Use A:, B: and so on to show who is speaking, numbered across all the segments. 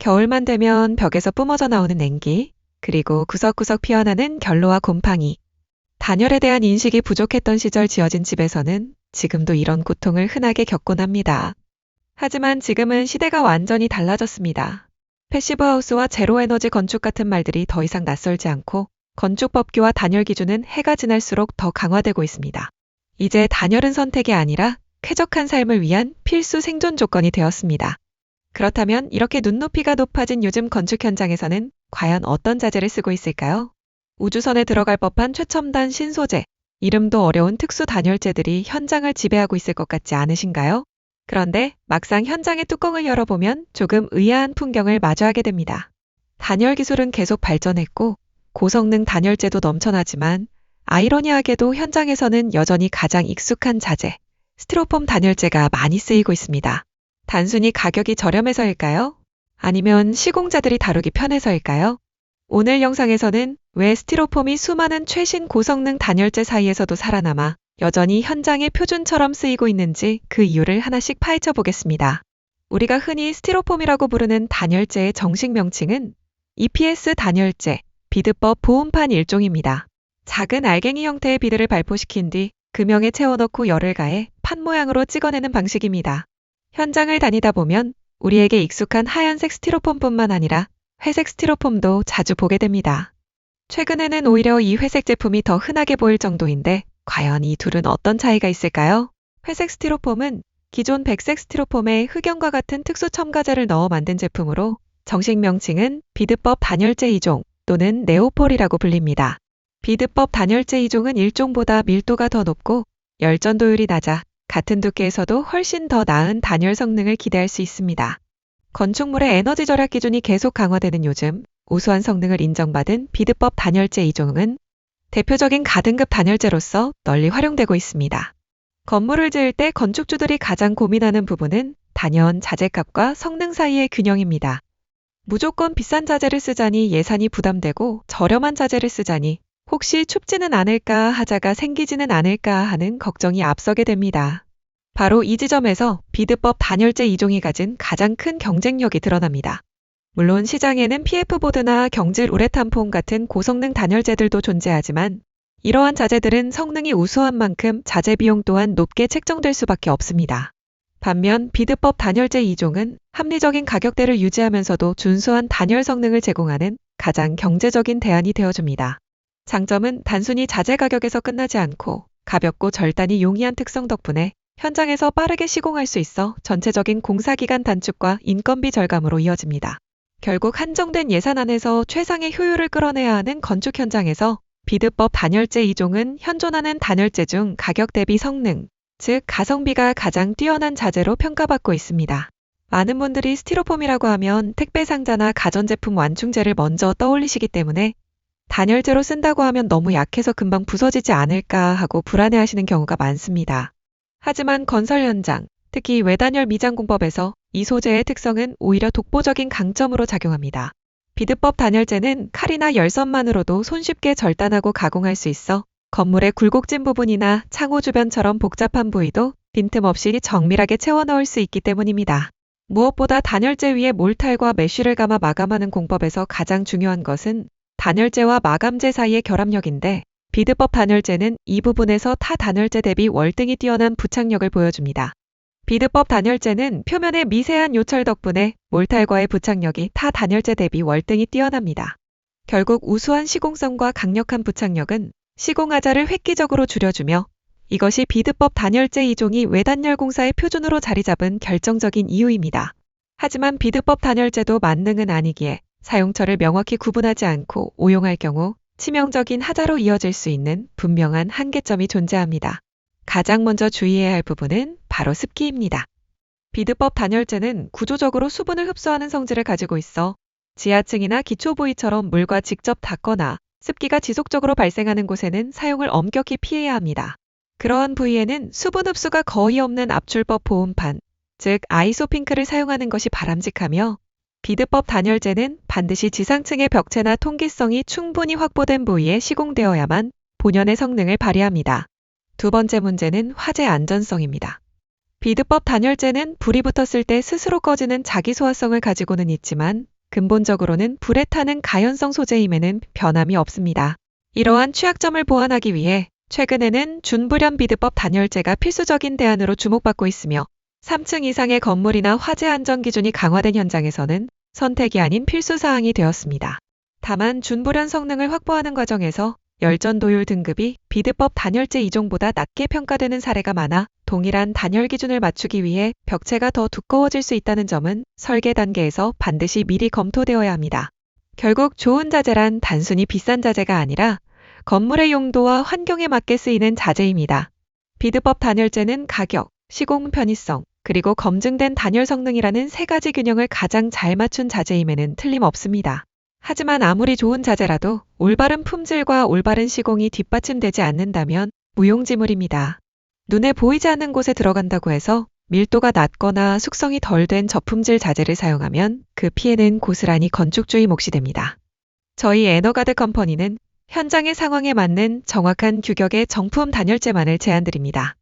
A: 겨울만 되면 벽에서 뿜어져 나오는 냉기, 그리고 구석구석 피어나는 결로와 곰팡이. 단열에 대한 인식이 부족했던 시절 지어진 집에서는 지금도 이런 고통을 흔하게 겪곤 합니다. 하지만 지금은 시대가 완전히 달라졌습니다. 패시브 하우스와 제로 에너지 건축 같은 말들이 더 이상 낯설지 않고 건축 법규와 단열 기준은 해가 지날수록 더 강화되고 있습니다. 이제 단열은 선택이 아니라 쾌적한 삶을 위한 필수 생존 조건이 되었습니다. 그렇다면 이렇게 눈높이가 높아진 요즘 건축 현장에서는 과연 어떤 자재를 쓰고 있을까요? 우주선에 들어갈 법한 최첨단 신소재, 이름도 어려운 특수 단열재들이 현장을 지배하고 있을 것 같지 않으신가요? 그런데 막상 현장의 뚜껑을 열어보면 조금 의아한 풍경을 마주하게 됩니다. 단열 기술은 계속 발전했고 고성능 단열재도 넘쳐나지만 아이러니하게도 현장에서는 여전히 가장 익숙한 자재, 스티로폼 단열재가 많이 쓰이고 있습니다. 단순히 가격이 저렴해서일까요? 아니면 시공자들이 다루기 편해서일까요? 오늘 영상에서는 왜 스티로폼이 수많은 최신 고성능 단열재 사이에서도 살아남아 여전히 현장의 표준처럼 쓰이고 있는지 그 이유를 하나씩 파헤쳐 보겠습니다. 우리가 흔히 스티로폼이라고 부르는 단열재의 정식 명칭은 EPS 단열재, 비드법 보온판 일종입니다. 작은 알갱이 형태의 비드를 발포시킨 뒤 금형에 채워넣고 열을 가해 판 모양으로 찍어내는 방식입니다. 현장을 다니다 보면 우리에게 익숙한 하얀색 스티로폼뿐만 아니라 회색 스티로폼도 자주 보게 됩니다. 최근에는 오히려 이 회색 제품이 더 흔하게 보일 정도인데 과연 이 둘은 어떤 차이가 있을까요? 회색 스티로폼은 기존 백색 스티로폼에 흑연과 같은 특수 첨가제를 넣어 만든 제품으로 정식 명칭은 비드법 단열재 2종 또는 네오폴이라고 불립니다. 비드법 단열재 2종은 1종보다 밀도가 더 높고 열전도율이 낮아 같은 두께에서도 훨씬 더 나은 단열 성능을 기대할 수 있습니다. 건축물의 에너지 절약 기준이 계속 강화되는 요즘 우수한 성능을 인정받은 비드법 단열재 2종은 대표적인 가등급 단열재로서 널리 활용되고 있습니다. 건물을 지을 때 건축주들이 가장 고민하는 부분은 단연 자재값과 성능 사이의 균형입니다. 무조건 비싼 자재를 쓰자니 예산이 부담되고 저렴한 자재를 쓰자니 혹시 춥지는 않을까 하자가 생기지는 않을까 하는 걱정이 앞서게 됩니다. 바로 이 지점에서 비드법 단열재 2종이 가진 가장 큰 경쟁력이 드러납니다. 물론 시장에는 PF보드나 경질 우레탄폼 같은 고성능 단열재들도 존재하지만 이러한 자재들은 성능이 우수한 만큼 자재 비용 또한 높게 책정될 수밖에 없습니다. 반면 비드법 단열재 2종은 합리적인 가격대를 유지하면서도 준수한 단열 성능을 제공하는 가장 경제적인 대안이 되어줍니다. 장점은 단순히 자재 가격에서 끝나지 않고 가볍고 절단이 용이한 특성 덕분에 현장에서 빠르게 시공할 수 있어 전체적인 공사기간 단축과 인건비 절감으로 이어집니다. 결국 한정된 예산 안에서 최상의 효율을 끌어내야 하는 건축 현장에서 비드법 단열재 2종은 현존하는 단열재 중 가격 대비 성능, 즉 가성비가 가장 뛰어난 자재로 평가받고 있습니다. 많은 분들이 스티로폼이라고 하면 택배 상자나 가전제품 완충제를 먼저 떠올리시기 때문에 단열재로 쓴다고 하면 너무 약해서 금방 부서지지 않을까 하고 불안해하시는 경우가 많습니다. 하지만 건설 현장, 특히 외단열 미장공법에서 이 소재의 특성은 오히려 독보적인 강점으로 작용합니다. 비드법 단열재는 칼이나 열선만으로도 손쉽게 절단하고 가공할 수 있어 건물의 굴곡진 부분이나 창호 주변처럼 복잡한 부위도 빈틈없이 정밀하게 채워 넣을 수 있기 때문입니다. 무엇보다 단열재 위에 몰탈과 메쉬를 감아 마감하는 공법에서 가장 중요한 것은 단열재와 마감재 사이의 결합력인데 비드법 단열재는 이 부분에서 타 단열재 대비 월등히 뛰어난 부착력을 보여줍니다. 비드법 단열재는 표면의 미세한 요철 덕분에 몰탈과의 부착력이 타 단열재 대비 월등히 뛰어납니다. 결국 우수한 시공성과 강력한 부착력은 시공하자를 획기적으로 줄여주며 이것이 비드법 단열재 2종이 외단열 공사의 표준으로 자리 잡은 결정적인 이유입니다. 하지만 비드법 단열재도 만능은 아니기에 사용처를 명확히 구분하지 않고 오용할 경우 치명적인 하자로 이어질 수 있는 분명한 한계점이 존재합니다. 가장 먼저 주의해야 할 부분은 바로 습기입니다. 비드법 단열재는 구조적으로 수분을 흡수하는 성질을 가지고 있어 지하층이나 기초 부위처럼 물과 직접 닿거나 습기가 지속적으로 발생하는 곳에는 사용을 엄격히 피해야 합니다. 그러한 부위에는 수분 흡수가 거의 없는 압출법 보온판, 즉 아이소핑크를 사용하는 것이 바람직하며 비드법 단열재는 반드시 지상층의 벽체나 통기성이 충분히 확보된 부위에 시공되어야만 본연의 성능을 발휘합니다. 두 번째 문제는 화재 안전성입니다. 비드법 단열재는 불이 붙었을 때 스스로 꺼지는 자기 소화성을 가지고는 있지만 근본적으로는 불에 타는 가연성 소재임에는 변함이 없습니다. 이러한 취약점을 보완하기 위해 최근에는 준불연 비드법 단열재가 필수적인 대안으로 주목받고 있으며 3층 이상의 건물이나 화재 안전 기준이 강화된 현장에서는 선택이 아닌 필수 사항이 되었습니다. 다만 준불연 성능을 확보하는 과정에서 열전 도율 등급이 비드법 단열재 2종보다 낮게 평가되는 사례가 많아 동일한 단열 기준을 맞추기 위해 벽체가 더 두꺼워질 수 있다는 점은 설계 단계에서 반드시 미리 검토되어야 합니다. 결국 좋은 자재란 단순히 비싼 자재가 아니라 건물의 용도와 환경에 맞게 쓰이는 자재입니다. 비드법 단열재는 가격, 시공 편의성, 그리고 검증된 단열 성능이라는 세 가지 균형을 가장 잘 맞춘 자재임에는 틀림없습니다. 하지만 아무리 좋은 자재라도 올바른 품질과 올바른 시공이 뒷받침되지 않는다면 무용지물입니다. 눈에 보이지 않는 곳에 들어간다고 해서 밀도가 낮거나 숙성이 덜 된 저품질 자재를 사용하면 그 피해는 고스란히 건축주의 몫이 됩니다. 저희 에너가드 컴퍼니는 현장의 상황에 맞는 정확한 규격의 정품 단열재만을 제안드립니다.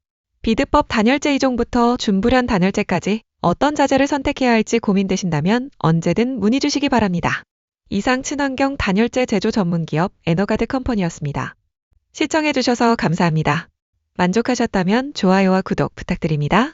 A: 비드법 단열재 2종부터 준불연 단열재까지 어떤 자재를 선택해야 할지 고민되신다면 언제든 문의 주시기 바랍니다. 이상 친환경 단열재 제조 전문기업 에너가드 컴퍼니였습니다. 시청해주셔서 감사합니다. 만족하셨다면 좋아요와 구독 부탁드립니다.